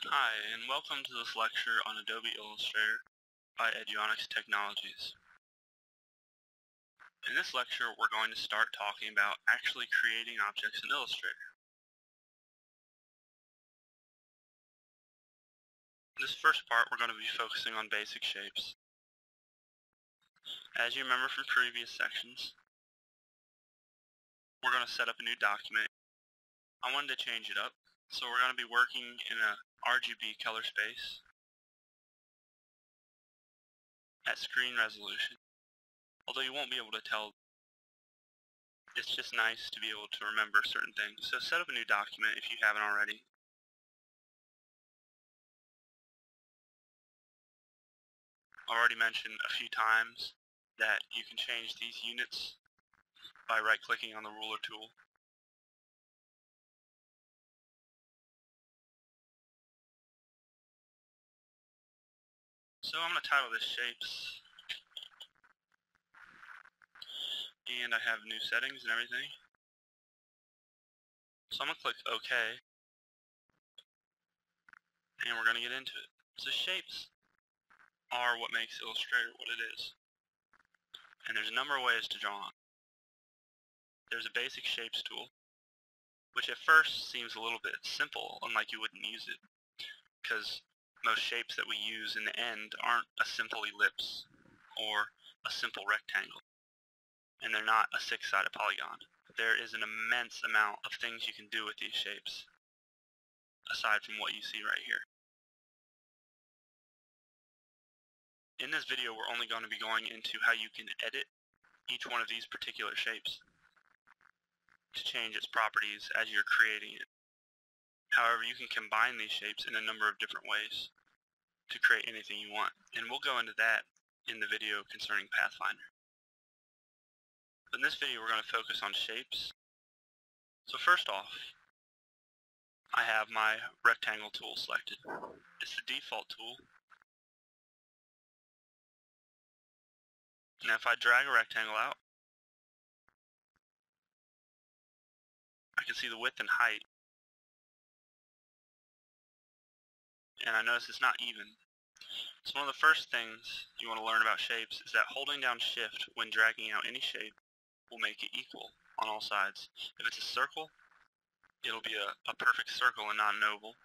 Hi, and welcome to this lecture on Adobe Illustrator by Eduonics Technologies. In this lecture, we're going to start talking about actually creating objects in Illustrator. In this first part, we're going to be focusing on basic shapes. As you remember from previous sections, we're going to set up a new document. I wanted to change it up, so we're going to be working in a RGB color space at screen resolution. Although you won't be able to tell, it's just nice to be able to remember certain things. So set up a new document if you haven't already. I've already mentioned a few times that you can change these units by right-clicking on the ruler tool. So I'm going to title this Shapes, and I have new settings and everything. So I'm going to click OK, and we're going to get into it. So shapes are what makes Illustrator what it is. And there's a number of ways to draw on. There's a basic shapes tool, which at first seems a little bit simple, unlike you wouldn't use it, because most shapes that we use in the end aren't a simple ellipse or a simple rectangle, and they're not a six-sided polygon. There is an immense amount of things you can do with these shapes, aside from what you see right here. In this video, we're only going to be going into how you can edit each one of these particular shapes to change its properties as you're creating it. However, you can combine these shapes in a number of different ways to create anything you want, and we'll go into that in the video concerning Pathfinder. In this video, we're going to focus on shapes. So first off, I have my rectangle tool selected. It's the default tool. Now if I drag a rectangle out, I can see the width and height. And I notice it's not even. So one of the first things you want to learn about shapes is that holding down Shift when dragging out any shape will make it equal on all sides. If it's a circle, it'll be a perfect circle and not an oval.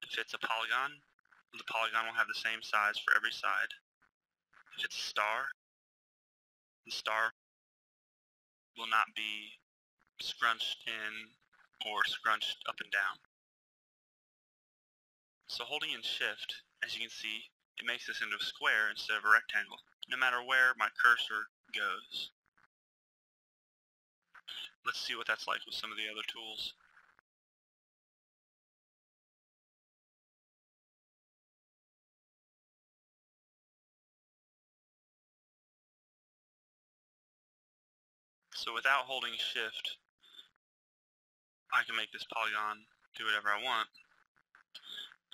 If it's a polygon, the polygon will have the same size for every side. If it's a star, the star will not be scrunched in or scrunched up and down. So holding in Shift, as you can see, it makes this into a square instead of a rectangle, no matter where my cursor goes. Let's see what that's like with some of the other tools. So without holding Shift, I can make this polygon do whatever I want.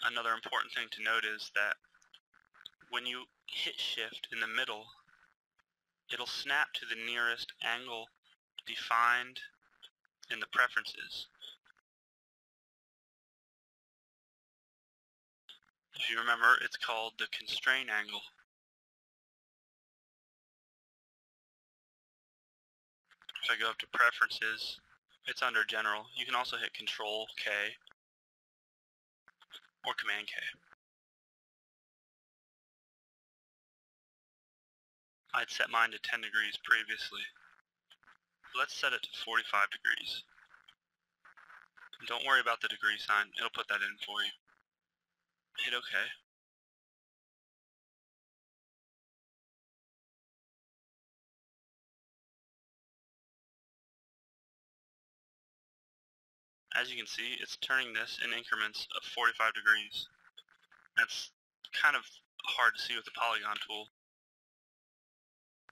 Another important thing to note is that when you hit Shift in the middle, it'll snap to the nearest angle defined in the preferences. If you remember, it's called the constraint angle. If I go up to preferences, it's under general. You can also hit Control K or Command K. I'd set mine to 10 degrees previously. Let's set it to 45 degrees. Don't worry about the degree sign, it'll put that in for you. Hit OK. As you can see, it's turning this in increments of 45 degrees. That's kind of hard to see with the polygon tool.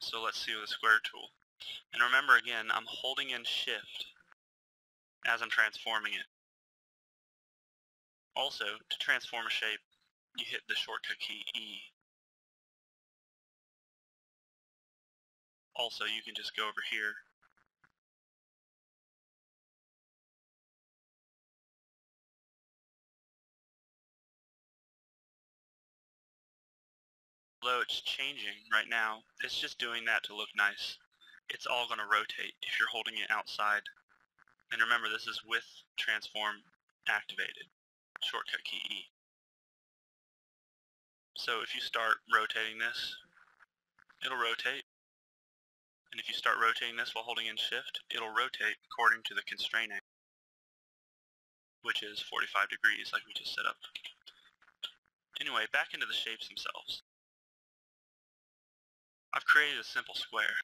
So let's see with the square tool. And remember again, I'm holding in Shift as I'm transforming it. Also, to transform a shape, you hit the shortcut key E. Also, you can just go over here although it's changing right now, it's just doing that to look nice. It's all going to rotate if you're holding it outside. And remember, this is with transform activated, shortcut key E. So if you start rotating this, it'll rotate. And if you start rotating this while holding in shift, it'll rotate according to the constraint angle, which is 45 degrees like we just set up. Anyway, back into the shapes themselves. I've created a simple square.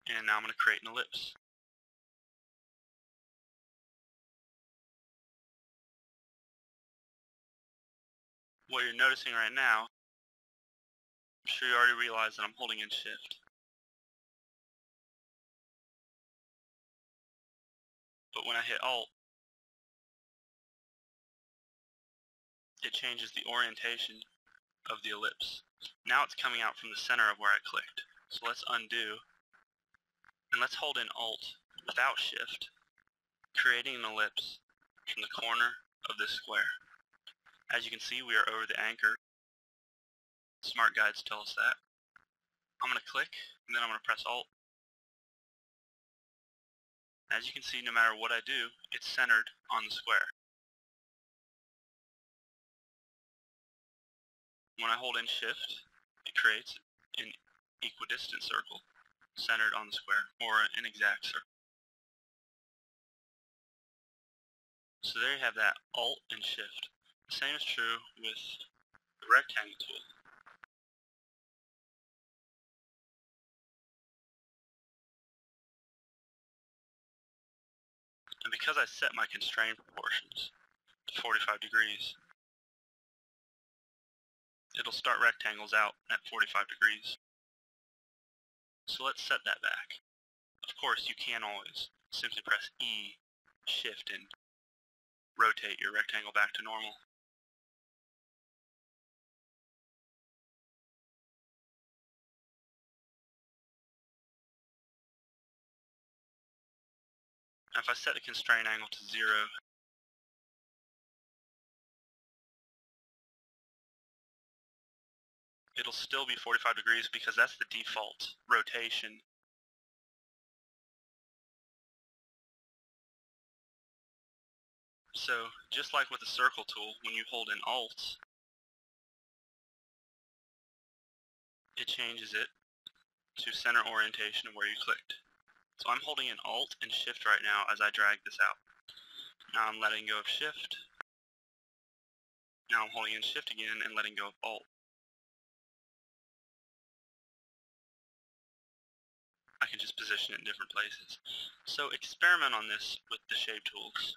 And now I'm going to create an ellipse. What you're noticing right now, I'm sure you already realize that I'm holding in shift. But when I hit Alt, it changes the orientation of the ellipse. Now it's coming out from the center of where I clicked. So let's undo, and let's hold in Alt without shift, creating an ellipse from the corner of this square. As you can see, we are over the anchor. Smart guides tell us that. I'm going to click, and then I'm going to press Alt. As you can see, no matter what I do, it's centered on the square. When I hold in shift, it creates an equidistant circle centered on the square, or an exact circle. So there you have that, Alt and shift. The same is true with the rectangle tool. And because I set my constraint proportions to 45 degrees, it'll start rectangles out at 45 degrees. So let's set that back. Of course, you can always simply press E, shift, and rotate your rectangle back to normal. Now if I set the constraint angle to 0, it'll still be 45 degrees because that's the default rotation. So just like with the circle tool, when you hold in Alt, it changes it to center orientation of where you clicked. So I'm holding in Alt and Shift right now as I drag this out. Now I'm letting go of Shift. Now I'm holding in Shift again and letting go of Alt. I can just position it in different places. So experiment on this with the shape tools.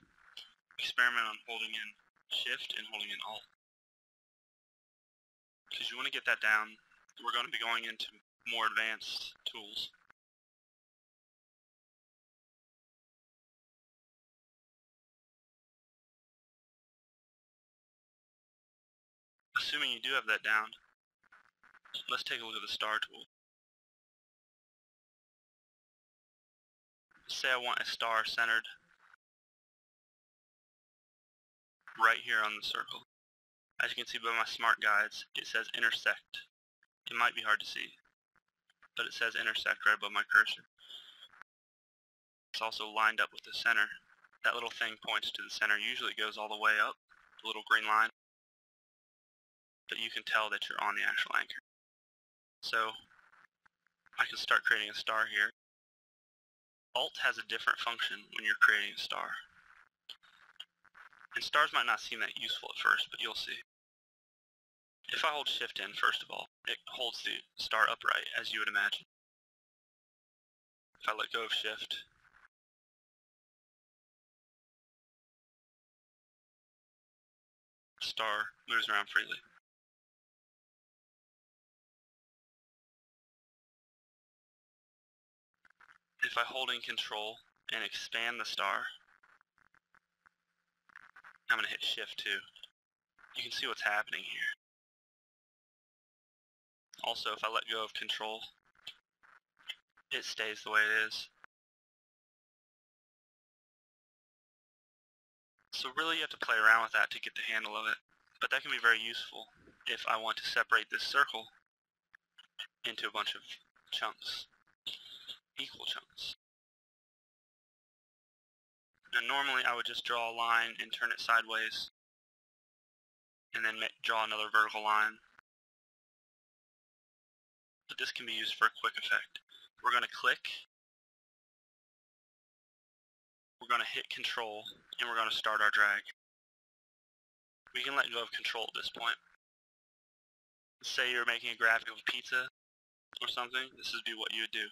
Experiment on holding in Shift and holding in Alt. Because you want to get that down, we're going to be going into more advanced tools. Assuming you do have that down, let's take a look at the star tool. Say I want a star centered right here on the circle. As you can see by my smart guides, it says intersect. It might be hard to see, but it says intersect right above my cursor. It's also lined up with the center. That little thing points to the center. Usually it goes all the way up, the little green line, but you can tell that you're on the actual anchor. So I can start creating a star here. Alt has a different function when you're creating a star. And stars might not seem that useful at first, but you'll see. If I hold Shift in, first of all, it holds the star upright, as you would imagine. If I let go of Shift, the star moves around freely. If I hold in Control and expand the star, I'm going to hit Shift too. You can see what's happening here. Also, if I let go of Control, it stays the way it is. So really you have to play around with that to get the handle of it. But that can be very useful if I want to separate this circle into a bunch of chunks, equal chunks. Now normally I would just draw a line and turn it sideways, and then draw another vertical line. But this can be used for a quick effect. We're going to click, we're going to hit Control, and we're going to start our drag. We can let go of Control at this point. Say you're making a graphic of a pizza or something, this would be what you would do.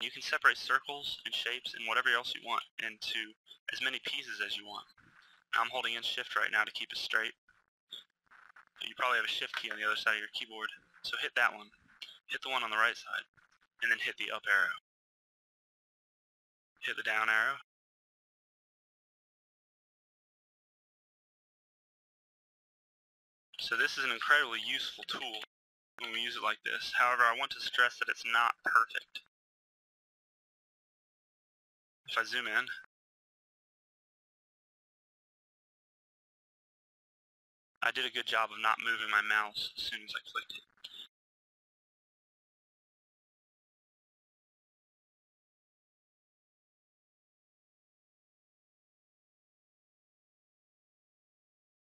You can separate circles and shapes and whatever else you want into as many pieces as you want. I'm holding in Shift right now to keep it straight. You probably have a Shift key on the other side of your keyboard, so hit that one. Hit the one on the right side, and then hit the up arrow. Hit the down arrow. So this is an incredibly useful tool when we use it like this. However, I want to stress that it's not perfect. If I zoom in, I did a good job of not moving my mouse as soon as I clicked it.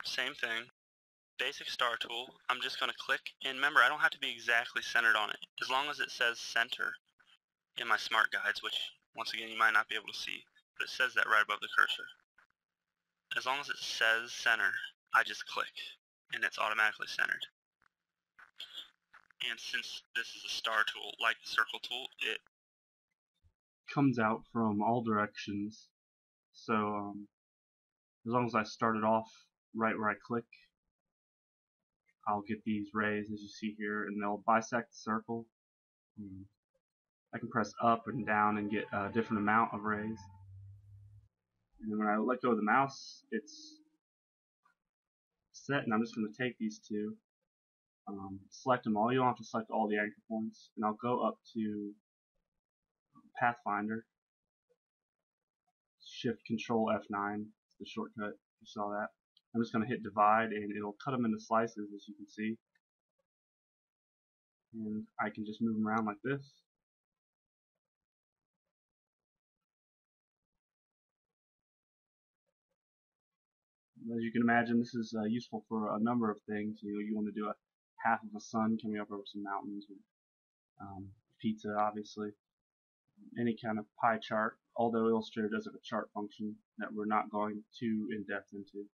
Same thing, basic star tool, I'm just going to click, and remember I don't have to be exactly centered on it. As long as it says center in my smart guides, which once again you might not be able to see, but it says that right above the cursor. As long as it says center, I just click, and it's automatically centered. And since this is a star tool, like the circle tool, it comes out from all directions. So as long as I start it off right where I click, I'll get these rays as you see here, and they'll bisect the circle. I can press up and down and get a different amount of rays. And when I let go of the mouse, it's set, and I'm just going to take these two, select them all. You don't have to select all the anchor points, and I'll go up to Pathfinder, Shift Control F9, it's the shortcut, you saw that. I'm just going to hit divide, and it'll cut them into slices, as you can see. And I can just move them around like this. As you can imagine, this is useful for a number of things. You want to do a half of a sun coming up over some mountains, or, pizza, obviously. Any kind of pie chart, although Illustrator does have a chart function that we're not going too in-depth into.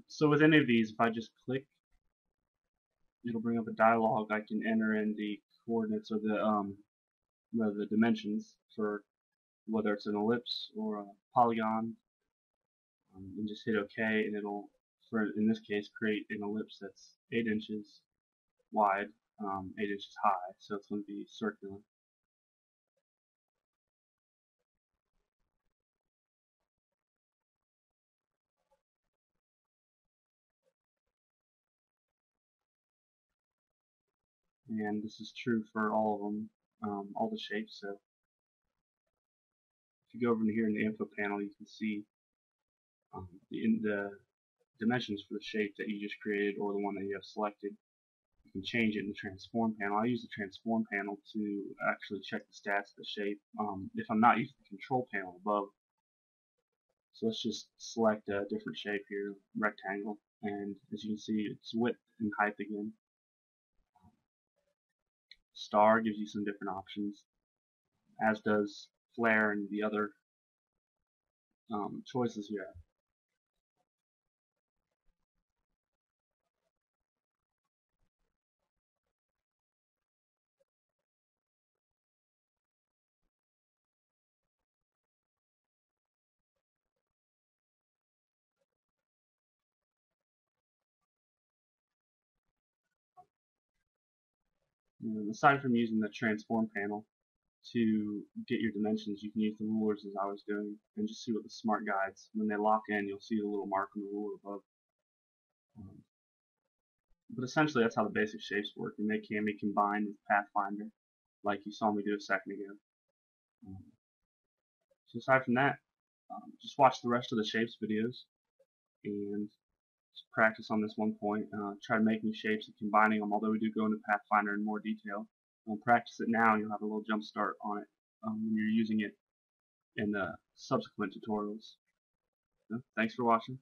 So with any of these, if I just click, it'll bring up a dialog. I can enter in the coordinates or the dimensions for whether it's an ellipse or a polygon, and just hit OK, and it'll, in this case, create an ellipse that's 8 inches wide, 8 inches high, so it's going to be circular. And this is true for all of them, all the shapes. So if you go over here in the info panel, you can see the dimensions for the shape that you just created or the one that you have selected. You can change it in the transform panel. I use the transform panel to actually check the stats of the shape if I'm not using the control panel above. So let's just select a different shape here, rectangle, and as you can see, it's width and height again. Star gives you some different options, as does flare and the other choices you have. And aside from using the transform panel to get your dimensions, you can use the rulers as I was doing and just see what the smart guides, when they lock in, you'll see the little mark on the ruler above. But essentially that's how the basic shapes work, and they can be combined with Pathfinder like you saw me do a second ago. So aside from that, just watch the rest of the shapes videos and just practice on this one point. Try making shapes and combining them, although we do go into Pathfinder in more detail. Practice it now and you'll have a little jump start on it when you're using it in the subsequent tutorials. Thanks for watching.